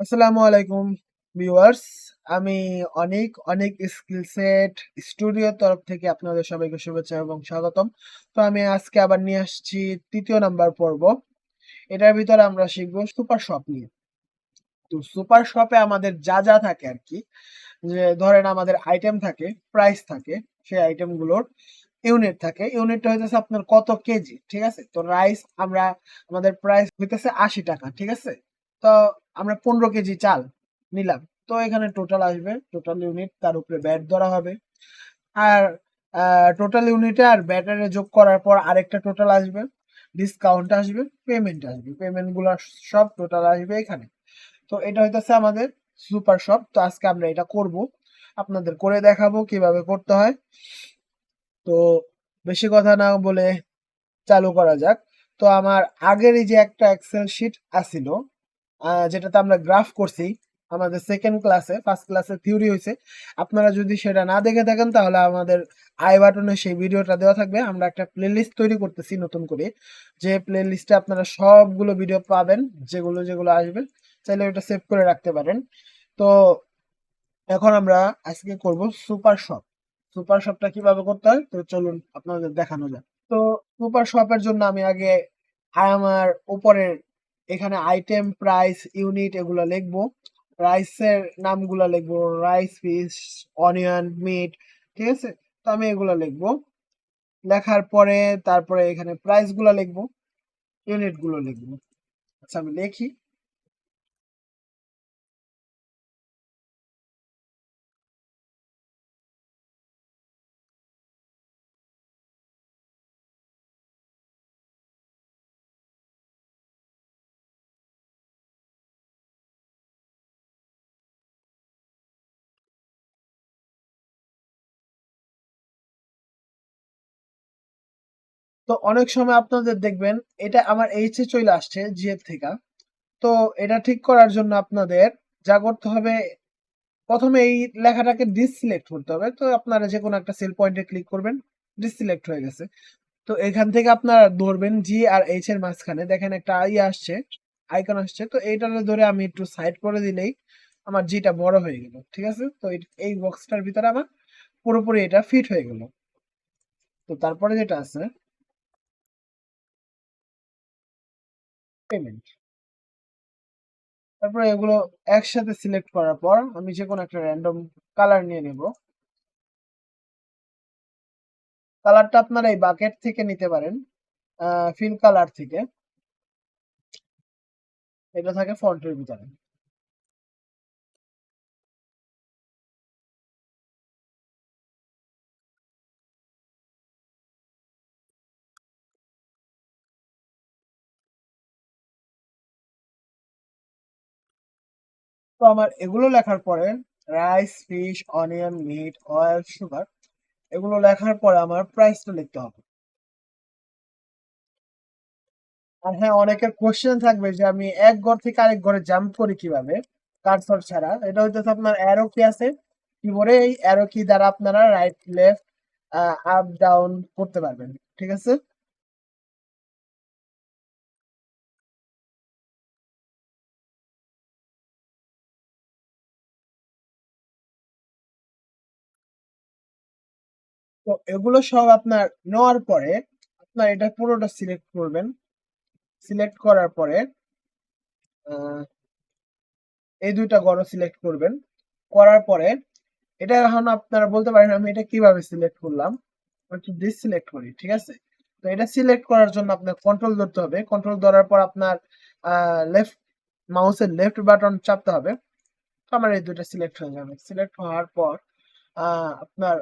আসসালামু আলাইকুম ভিউয়ার্স। আমি অনেক স্কিলসেট স্টুডিওর তরফ থেকে আপনাদের সবাইকে শুভেচ্ছা এবং স্বাগতম। তো আমি আজকে আবার নিয়ে আসছি তৃতীয় নাম্বার পর্ব। এটার ভিতরে আমরা শিখবো সুপার শপ নিয়ে। তো সুপার শপে আমাদের যা থাকে আর কি, যে ধরেন আমাদের আইটেম থাকে, প্রাইস থাকে, সেই আইটেমগুলোর ইউনিট থাকে। ইউনিটটা হইতেছে আপনার কত কেজি, ঠিক আছে? তো রাইস আমাদের প্রাইস হইতেছে ৮০ টাকা, ঠিক আছে? তো আমরা ১৫ কেজি চাল নিলাম। তো এখানে টোটাল আসবে, টোটাল ইউনিট, তার উপরে ব্যাট ধরা হবে। আর টোটাল ইউনিটে আর ব্যাটারে যোগ করার পর আরেকটা টোটাল আসবে, ডিসকাউন্ট আসবে, পেমেন্ট আসবে, পেমেন্ট গুলো সব টোটাল আসবে এখানে। তো এটা হইতেছে আমাদের সুপার শপ। তো আজকে আমরা এটা করব, আপনাদের করে দেখাবো কিভাবে করতে হয়। তো বেশি কথা না বলে চালু করা যাক। তো আমার আগের এই যে একটা এক্সেল শিট আছিল, যেটাতে আমরা গ্রাফ করছি আমাদের সেকেন্ড ক্লাসে, ফার্স্ট ক্লাসে থিওরি হয়েছে। আপনারা যদি সেটা না দেখে থাকেন তাহলে আমাদের আই বাটনে সেই ভিডিওটা দেওয়া থাকবে। আমরা একটা প্লেলিস্ট তৈরি করতেছি নতুন করে, যে প্লেলিস্টে আপনারা সবগুলো ভিডিও পাবেন, যেগুলো যেগুলো আসবে। চাইলে ওটা সেভ করে রাখতে পারেন। তো এখন আমরা আজকে করব সুপার শপ। সুপার শপটা কিভাবে করতে হয় তো চলুন আপনাদের দেখানো যাক। তো সুপার শপের জন্য আমি আগে আমার উপরের এখানে আইটেম, প্রাইস, ইউনিট এগুলো লিখবো। রাইসের নামগুলো লিখবো, রাইস, ফিশ, অনিয়ন, মিট, ঠিক আছে? তো আমি এগুলো লিখবো। লেখার পরে তারপরে এখানে প্রাইস গুলো লিখবো, ইউনিট গুলো লিখবো। আচ্ছা, আমি লিখি। তো অনেক সময় আপনাদের দেখবেন এটা আমার এইচ এ চলে আসছে জি এর থেকে। তো এটা ঠিক করার জন্য আপনাদের যা করতে হবে, প্রথমে এই লেখাটাকে ডিসিলেক্ট করতে হবে। তো আপনারা যে কোনো একটা সেল পয়েন্টে ক্লিক করবেন, ডিসিলেক্ট হয়ে গেছে। তো এখান থেকে আপনারা ধরবেন জি আর এইচ এর মাঝখানে দেখেন একটা আসছে, আইকন আসছে। তো এইটারে ধরে আমি একটু সাইড করে দিলেই আমার জিটা বড় হয়ে গেল, ঠিক আছে? তো এই বক্সটার ভিতরে আমার পুরোপুরি এটা ফিট হয়ে গেল। তো তারপরে যেটা আছে পেমেন্ট, তারপরে এগুলো একসাথে সিলেক্ট করার পর আমি যে কোনো একটা র্যান্ডম কালার নিয়ে নেব। কালারটা আপনারা এই বাকেট থেকে নিতে পারেন, ফিল কালার থেকে। এটা থাকে ফন্টের ভিতরে। তো আমার এগুলো লেখার পরে rice, fish, onion, meat, oil, sugar এগুলো লেখার পরে আমার প্রাইসটা লিখতে হবে। আর হ্যাঁ, অনেকের কোশ্চেন থাকবে যে আমি এক ঘর থেকে আরেক ঘরে জাম্প করি কিভাবে কার্সর ছাড়া। এটা হইতেছে আপনার অ্যারো কি আছে কিবোর্ডে, এই অ্যারো কি দ্বারা আপনারা রাইট, লেফট, আপ, ডাউন করতে পারবেন, ঠিক আছে? তো এগুলো সব আপনার নেওয়ার পরে আপনার এটা পুরোটা সিলেক্ট করবেন। সিলেক্ট করার পরে আহ, এই দুইটা ঘরও সিলেক্ট করবেন। করার পরে এটা এখন আপনারা বলতে পারেন আমি এটা কিভাবে সিলেক্ট করলাম। একটু ডিসিলেক্ট করি, ঠিক আছে? তো এটা সিলেক্ট করার জন্য আপনার কন্ট্রোল ধরতে হবে। কন্ট্রোল ধরার পর আপনার লেফট মাউসের লেফট বাটন চাপতে হবে। তো আমার এই দুইটা সিলেক্ট হয়ে যাবে। সিলেক্ট হওয়ার পর আপনার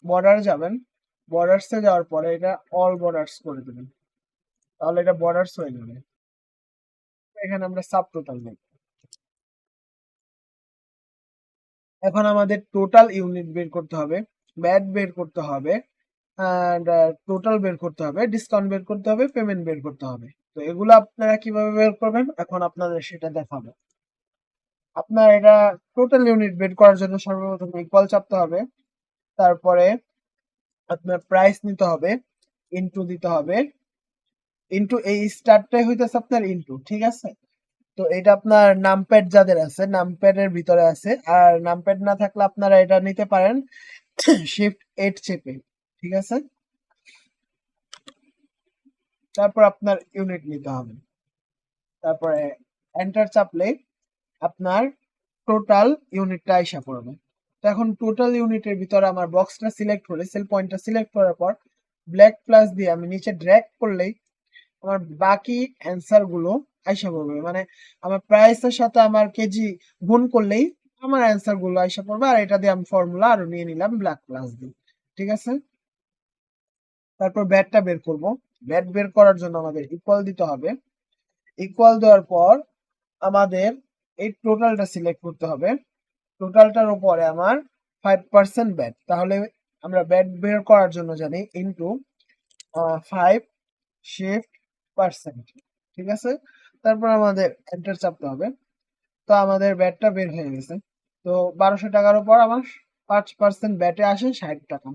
বর্ডার যাবেন। বর্ডার্সে যাওয়ার পরে এটা অল বর্ডার্স করে দেবেন, তাহলে এটা বর্ডার্স হয়ে যাবে। এখানে আমরা সাব টোটাল নেব। এখন আমাদের টোটাল ইউনিট বের করতে হবে, ব্যাট বের করতে হবে, এন্ড টোটাল বের করতে হবে, ডিসকাউন্ট বের করতে হবে, পেমেন্ট বের করতে হবে। তো এগুলো আপনারা কিভাবে বের করবেন এখন আপনাদের সেটা দেখাবো। আপনার এটা টোটাল ইউনিট বের করার জন্য সর্বপ্রথম ইকুয়াল চাপতে হবে। তারপরে আপনার প্রাইস নিতে হবে, ইনটু দিতে হবে। ইনটু এই স্টারটাই হইতেছে আপনার ইনটু, ঠিক আছে? তো এটা আপনার নামপ্যাড যাদের আছে নামপ্যাডের ভিতরে আছে, আর নামপ্যাড না থাকলে আপনারা এটা নিতে পারেন শিফট 8 চেপে। ঠিক আছে, তারপর আপনার ইউনিট নিতে হবে, তারপরে এন্টার চাপলে আপনার টোটাল ইউনিটটা আইসা পড়বে। তো এখন টোটাল ইউনিটের ভিতরে আমার বক্সটা সিলেক্ট করে সেল পয়েন্টটা সিলেক্ট করার পর ব্ল্যাক প্লাস দিয়ে আমি নিচে ড্র্যাগ করলেই আমার বাকি অ্যান্সার গুলো আইসা পড়বে। মানে আমার প্রাইসের সাথে আমার কেজি গুণ করলেই আমার অ্যান্সার গুলো আইসা পড়বে। আর এটা দিয়ে আমি ফর্মুলা আরো নিয়ে নিলাম ব্ল্যাক প্লাস দিয়ে। ঠিক আছে, তারপর ব্যাটটা বের করব। ব্যাট বের করার জন্য আমাদের ইকুয়াল দিতে হবে। ইকুয়াল দেওয়ার পর আমাদের এই টোটালটা সিলেক্ট করতে হবে। টোটালটার উপরে আমার 5% ব্যাট, তাহলে আমরা ব্যাট বের করার জন্য জানি ইনটু 5 শিফট পার্সেন্ট। ঠিক আছে, তারপর আমাদের এন্টার চাপতে হবে। তো আমাদের ব্যাটটা বের হয়ে গেছে। তো 1200 টাকার উপর আমার 5% ব্যাটে আসে 60 টাকা।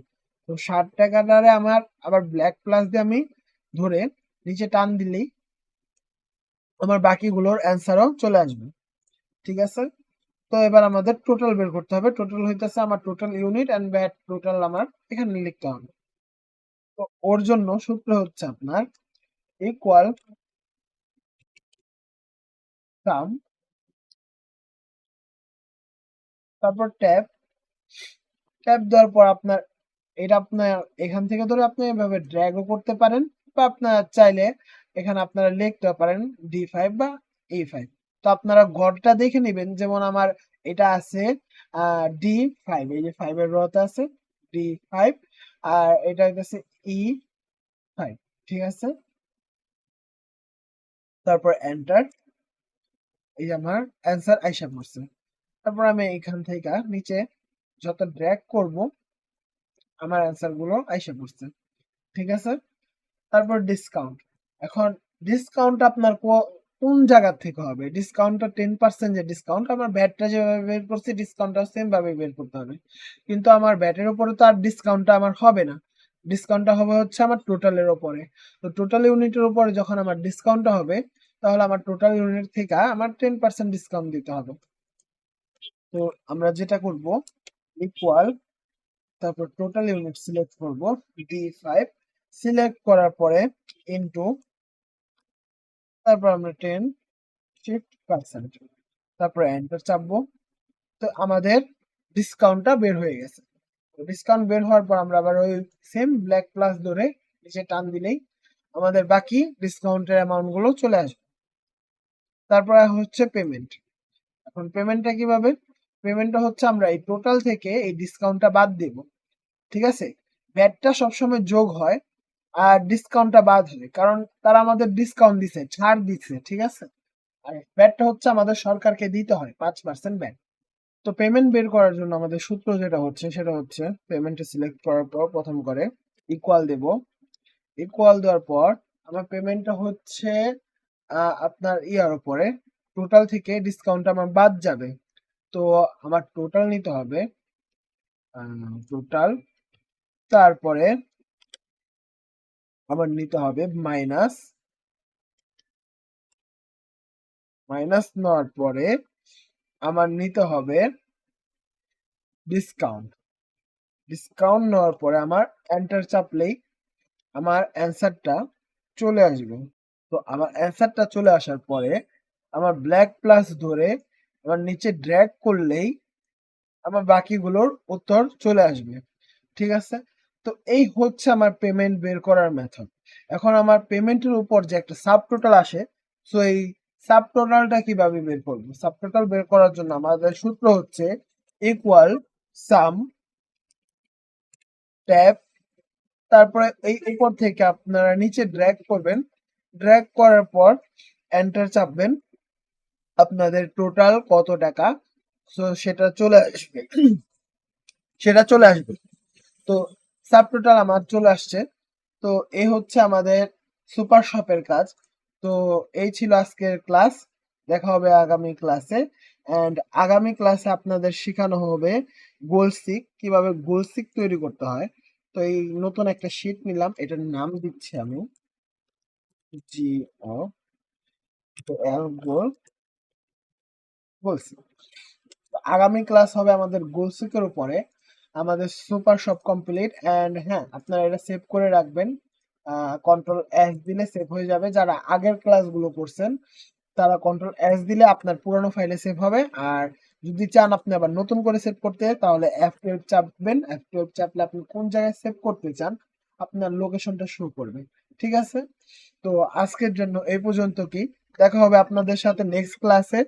তো 60 টাকাটারে আমার আবার ব্ল্যাক প্লাস দিয়ে আমি ধরে নিচে টান দিলেই আমার বাকিগুলোর অ্যান্সারও চলে আসবে। ঠিক আছে, তো এবার আমাদের টোটাল বের করতে হবে। টোটাল হইতেছে আমার total unit and VAT total আমার এখানে লিখতে হবে। তো ওর জন্য সূত্র হচ্ছে আপনার ইকুয়াল সাম, তারপর ট্যাব। ট্যাব দেওয়ার পর আপনার এটা আপনার এখান থেকে ধরে আপনি এভাবে ড্র্যাগও করতে পারেন, বা আপনার চাইলে এখানে আপনারা লিখতে পারেন D5 বা E5। তো আপনারা ঘরটা দেখে নেবেন, যেমন আমার এটা আছে D5, এই যে 5 এর রতে আছে D5, আর এটা হচ্ছে E5। ঠিক আছে, তারপর এন্টার, এই যে আমার অ্যান্সার আইসা পড়ছে। তারপর আমি এখান থেকে নিচে যত ড্র্যাগ করব আমার অ্যান্সার গুলো আইসা পড়ছে। ঠিক আছে, তারপর ডিসকাউন্ট। এখন ডিসকাউন্ট আপনার কোন জায়গা থেকে হবে? ডিসকাউন্টটা 10% যে ডিসকাউন্ট, আমার ব্যাটটা যেভাবে বের করছি ডিসকাউন্টটা সেম ভাবে বের করতে হবে। কিন্তু আমার ব্যাটের উপরে তো আর ডিসকাউন্টটা আমার হবে না, ডিসকাউন্টটা হবে হচ্ছে আমার টোটালের উপরে। তো টোটাল ইউনিটের উপরে যখন আমার ডিসকাউন্টটা হবে, তাহলে আমার টোটাল ইউনিট থেকে আমার 10% ডিসকাউন্ট দিতে হবে। তো আমরা যেটা করব ইকুয়াল, তারপর টোটাল ইউনিট সিলেক্ট করব D5, সিলেক্ট করার পরে ইনটু, তারপর আমরা 10 শিফট পার্সেন্ট, তারপর এন্টার চাপবো। তো আমাদের ডিসকাউন্টটা বের হয়ে গেছে। তো ডিসকাউন্ট বের হওয়ার পর আমরা আবার ওই সেম ব্ল্যাক প্লাস ধরে নিচে টান দিলেই আমাদের বাকি ডিসকাউন্টের অ্যামাউন্ট গুলো চলে আসবে। তারপর হচ্ছে পেমেন্ট। এখন পেমেন্টটা কিভাবে? পেমেন্টটা হচ্ছে আমরা এই টোটাল থেকে এই ডিসকাউন্টটা বাদ দিব। ঠিক আছে, ভ্যাটটা সবসময় যোগ হয় আর ডিসকাউন্টটা বাদ হয়, কারণ তারা আমাদের ডিসকাউন্ট দিছে, ছাড় দিচ্ছে। ঠিক আছে, আর ভ্যাটটা হচ্ছে আমাদের সরকারকে দিতে হয় 5% ভ্যাট। তো পেমেন্ট বের করার জন্য আমাদের সূত্র যেটা হচ্ছে সেটা হচ্ছে পেমেন্টে সিলেক্ট করার পর প্রথম করে ইকুয়াল দেব। ইকুয়াল দেওয়ার পর আমার পেমেন্টটা হচ্ছে আপনার ইয়ার উপরে টোটাল থেকে ডিসকাউন্ট আমার বাদ যাবে। তো আমার টোটাল নিতে হবে, টোটাল, তারপরে আমার নিতে হবে মাইনাস, মাইনাস নেওয়ার পরে আমার নিতে হবে ডিসকাউন্ট। ডিসকাউন্ট নেওয়ার পরে আমার এন্টার চাপলেই আমার অ্যান্সারটা চলে আসবে। তো আমার অ্যান্সারটা চলে আসার পরে আমার ব্ল্যাক প্লাস ধরে আমার নিচে ড্র্যাগ করলেই আমার বাকিগুলোর উত্তর চলে আসবে। ঠিক আছে, তো এই হচ্ছে আমার পেমেন্ট বের করার মেথড। এখন আমার পেমেন্টের উপর যে একটা সাব টোটাল আসে, সো এই সাব টোটালটা কিভাবে বের করবো? সাব টোটাল বের করার জন্য আমাদের সূত্র হচ্ছে ইকুয়াল সাম ট্যাব, তারপরে এই উপর থেকে আপনারা নিচে ড্র্যাগ করবেন। ড্র্যাগ করার পর এন্টার চাপবেন, আপনাদের টোটাল কত টাকা সো সেটা চলে আসবে। সেটা চলে আসবে। তো সাব টোটাল আমার চলে আসছে। তো এই হচ্ছে আমাদের সুপার শপের কাজ। তো এই ছিল আজকের ক্লাস। দেখা হবে আগামী ক্লাসে। এন্ড আগামী ক্লাসে আপনাদের শেখানো হবে গোলসিক, কিভাবে গোলসিক তৈরি করতে হয়। তো এই নতুন একটা শীট নিলাম, এটার নাম দিচ্ছি আমি জি ও, তো এল গোল। বলছি। তো আগামী ক্লাস হবে আমাদের গোলসিকের উপরে। আমাদের সুপার সব কমপ্লিট এন্ড হ্যাঁ, আপনারা এটা সেভ করে রাখবেন। কন্ট্রোল এস দিলে সেভ হয়ে যাবে। যারা আগের ক্লাসগুলো করছেন তারা কন্ট্রোল এস দিলে আপনার পুরোনো ফাইলে সেভ হবে। আর যদি চান আপনি আবার নতুন করে সেভ করতে তাহলে F12 চাপবেন। F12 চাপলে আপনি কোন জায়গায় সেভ করতে চান আপনার লোকেশনটা শো করবে। ঠিক আছে? তো আজকের জন্য এই পর্যন্ত কি, দেখা হবে আপনাদের সাথে নেক্সট ক্লাসে।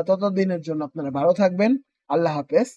ততদিনের জন্য আপনারা ভালো থাকবেন। আল্লাহ হাফেজ।